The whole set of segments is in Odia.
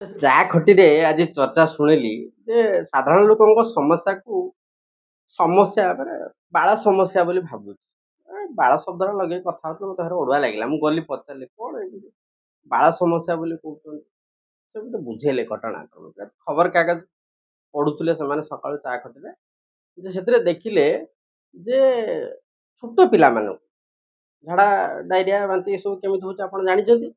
ଚା ଖଟିରେ ଆଜି ଚର୍ଚ୍ଚା ଶୁଣିଲି ଯେ ସାଧାରଣ ଲୋକଙ୍କ ସମସ୍ୟାକୁ ସମସ୍ୟା ମାନେ ବାଳ ସମସ୍ୟା ବୋଲି ଭାବୁଛି। ବାଳ ଶବ୍ଦଟା ଲଗେଇ କଥା ହଉଥିଲି ମତେ ଭାରି ଅଡୁଆ ଲାଗିଲା। ମୁଁ ଗଲି ପଚାରିଲି କଣ ଏମିତି ବାଳ ସମସ୍ୟା ବୋଲି କହୁଛନ୍ତି। ସେ ମତେ ବୁଝେଇଲେ ଘଟଣା କଣ। ଖବରକାଗଜ ପଢୁଥିଲେ ସେମାନେ ସକାଳୁ ଚା ଖଟିରେ ଯେ ସେଥିରେ ଦେଖିଲେ ଯେ ଛୋଟ ପିଲାମାନଙ୍କୁ ଝାଡା, ଡାଇରିଆ, ବାନ୍ତି ଏସବୁ କେମିତି ହଉଛି ଆପଣ ଜାଣିଛନ୍ତି?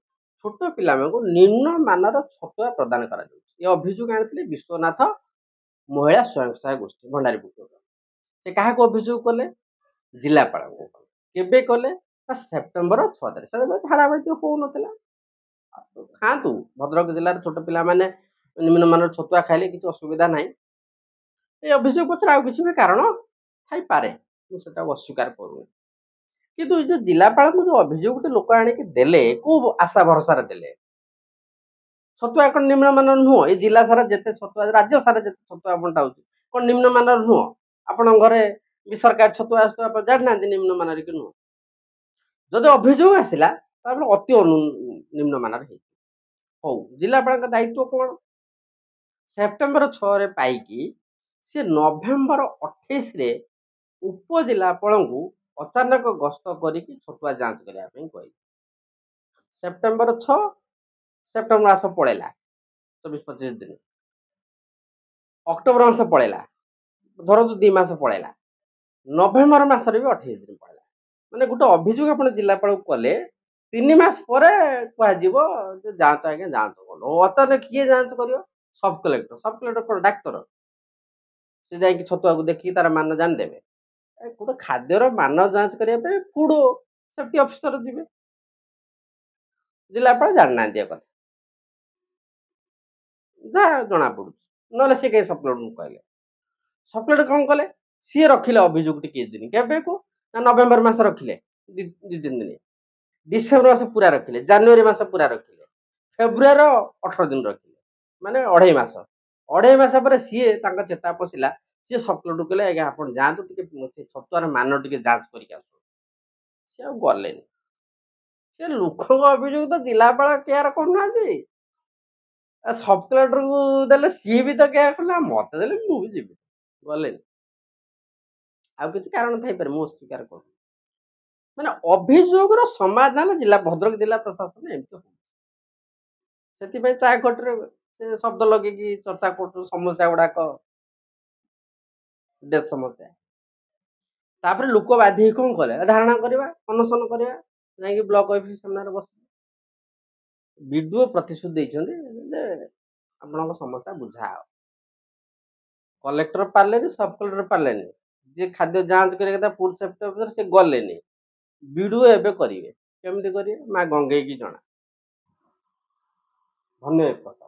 ଛୋଟ ପିଲାମାନଙ୍କୁ ନିମ୍ନମାନର ଛତୁଆ ପ୍ରଦାନ କରାଯାଉଛି। ଏ ଅଭିଯୋଗ ଆଣିଥିଲେ ବିଶ୍ୱନାଥ ମହିଳା ସ୍ୱୟଂ ସହାୟକ ଗୋଷ୍ଠୀ ଭଣ୍ଡାରୀପୁର। ସେ କାହାକୁ ଅଭିଯୋଗ କଲେ? ଜିଲ୍ଲାପାଳଙ୍କୁ କଲେ। କେବେ କଲେ? ନା ସେପ୍ଟେମ୍ବର 6 ତାରିଖ। ସେତେବେଳେ ଝାଡା ବାନ୍ତି ହଉନଥିଲା। ଖାଆନ୍ତୁ, ଭଦ୍ରକ ଜିଲ୍ଲାର ଛୋଟ ପିଲାମାନେ ନିମ୍ନମାନର ଛତୁଆ ଖାଇଲେ କିଛି ଅସୁବିଧା ନାହିଁ। ଏ ଅଭିଯୋଗ ପଛରେ ଆଉ କିଛି ବି କାରଣ ଥାଇପାରେ, ମୁଁ ସେଟାକୁ ଅସ୍ୱୀକାର କରୁନି। କିନ୍ତୁ ଏ ଯୋଉ ଜିଲ୍ଲାପାଳଙ୍କୁ ଯୋଉ ଅଭିଯୋଗ ଗୋଟେ ଲୋକ ଆଣିକି ଦେଲେ, କୋଉ ଆଶା ଭରସାରେ ଦେଲେ? ଛତୁଆ କଣ ନିମ୍ନମାନର ନୁହଁ? ଏ ଜିଲ୍ଲା ସାରା ଯେତେ ଛତୁଆ, ରାଜ୍ୟ ସାରା ଯେତେ ଛତୁଆ ବଣ୍ଟା ହଉଛି କଣ ନିମ୍ନମାନର ନୁହଁ? ଆପଣଙ୍କ ଘରେ ବି ସରକାରୀ ଛତୁଆ ଆସୁଥିବ ଆପଣ ଜାଣିନାହାନ୍ତି ନିମ୍ନମାନର କି ନୁହଁ? ଯଦି ଅଭିଯୋଗ ଆସିଲା ତାହେଲେ ଅତି ନିମ୍ନମାନର ହେଇଥିବ। ହଉ, ଜିଲ୍ଲାପାଳଙ୍କ ଦାୟିତ୍ୱ କଣ? ସେପ୍ଟେମ୍ବର 6ରେ ପାଇକି ସେ ନଭେମ୍ବର 28ରେ ଉପଜିଲ୍ଲାପାଳଙ୍କୁ ଅଚାନକ ଗସ୍ତ କରିକି ଛତୁଆ ଯାଞ୍ଚ କରିବା ପାଇଁ କହିଲେ। ସେପ୍ଟେମ୍ବର 6, ସେପ୍ଟେମ୍ବର ମାସ ପଳେଇଲା, 24-25 ଦିନ। ଅକ୍ଟୋବର ମାସ ପଳେଇଲା, ଧରନ୍ତୁ 2 ମାସ ପଳେଇଲା। ନଭେମ୍ବର ମାସରେ ବି 28 ଦିନ ପଳେଇଲା। ମାନେ ଗୋଟେ ଅଭିଯୋଗ ଆପଣ ଜିଲ୍ଲାପାଳକୁ କଲେ 3 ମାସ ପରେ କୁହାଯିବ ଯେ ଯାଆନ୍ତୁ ଆଜ୍ଞା ଯାଞ୍ଚ କଲ। ଅଚାନକ କିଏ ଯାଞ୍ଚ କରିବ? Sub collector. ସବ୍ କଲେକ୍ଟର କଣ ଡାକ୍ତର? ସେ ଯାଇକି ଛତୁଆକୁ ଦେଖିକି ତାର ମାନ ଜାଣିଦେବେ? ଗୋଟେ ଖାଦ୍ୟର ମାନ ଯାଞ୍ଚ କରିବା ପାଇଁ ଫୁଡ୍ ସେଫ୍ଟି ଅଫିସର ଯିବେ। ଜିଲ୍ଲାପାଳ ଜାଣିନାହାନ୍ତି ଏ କଥା। ଯାହା ଜଣା ପଡୁଛି। ନହେଲେ ସେ କାହିଁ ସବ୍ କଲେକ୍ଟରଙ୍କୁ କହିଲେ? ସବ୍ କଲେକ୍ଟର କଣ କଲେ? ସିଏ ରଖିଲେ ଅଭିଯୋଗଟି କିଛି ଦିନ। କେବେକୁ? ନା ନଭେମ୍ବର ମାସ ରଖିଲେ 2-3 ଦିନ। ଡିସେମ୍ବର ମାସ ପୁରା ରଖିଲେ। ଜାନୁଆରୀ ମାସ ପୁରା ରଖିଲେ। ଫେବୃଆରୀର 18 ଦିନ ରଖିଲେ। ମାନେ 2.5 ମାସ। 2.5 ମାସ ପରେ ସିଏ ତାଙ୍କ ଚେତା ପଶିଲା। ସିଏ ସବ୍ କଲେକ୍ଟରଙ୍କୁ କହିଲେ ଆଜ୍ଞା ଆପଣ ଯାଆନ୍ତୁ ଟିକେ ସେ ଛତୁଆର ମାନ ଟିକେ ଯାଞ୍ଚ କରିକି ଆସନ୍ତୁ। ସିଏ ଆଉ ଗଲେନି। ସେ ଲୋକଙ୍କ ଅଭିଯୋଗ ତ ଜିଲ୍ଲାପାଳ କେୟାର କରୁନାହାନ୍ତି। ସବ୍ କଲେକ୍ଟରଙ୍କୁ ଦେଲେ ସିଏ ବି ତ କେୟାର କଲେ, ମତେ ଦେଲେ ମୁଁ ବି ଯିବି। ଗଲେନି। ଆଉ କିଛି କାରଣ ଥାଇପାରେ, ମୁଁ ଅସ୍ୱୀକାର କରୁନି। ମାନେ ଅଭିଯୋଗର ସମାଧାନ ଭଦ୍ରକ ଜିଲ୍ଲା ପ୍ରଶାସନ ଏମିତି ହଉଛି। ସେଥିପାଇଁ ଚା ଖଟିରେ ସେ ଶବ୍ଦ ଲଗେଇକି ଚର୍ଚ୍ଚା କରୁଛୁ ସମସ୍ୟା ଗୁଡାକ ଦେଶ ସମସ୍ୟା। ତାପରେ ଲୋକ ବାଧ୍ୟ ହେଇ କଣ କଲେ? ଧାରଣା କରିବା, ଅନଶନ କରିବା, ଯାଇକି ବ୍ଲକ ଅଫିସ ସାମ୍ନାରେ ବସିଲେ। ବିଡିଓ ପ୍ରତିଶ୍ରୁତି ଦେଇଛନ୍ତି ଯେ ଆପଣଙ୍କ ସମସ୍ୟା ବୁଝା ହବ। କଲେକ୍ଟର ପାରିଲେନି, ସବ୍ କଲେକ୍ଟର ପାରିଲେନି। ଯିଏ ଖାଦ୍ୟ ଯାଞ୍ଚ କରିବା କଥା ଫୁଡ୍ ସେଫ୍ଟି ଅଫିସର ସେ ଗଲେନି। ବିଡିଓ ଏବେ କରିବେ। କେମିତି କରିବେ? ମା ଗଙ୍ଗେଇକି ଜଣା। ଧନ୍ୟବାଦ।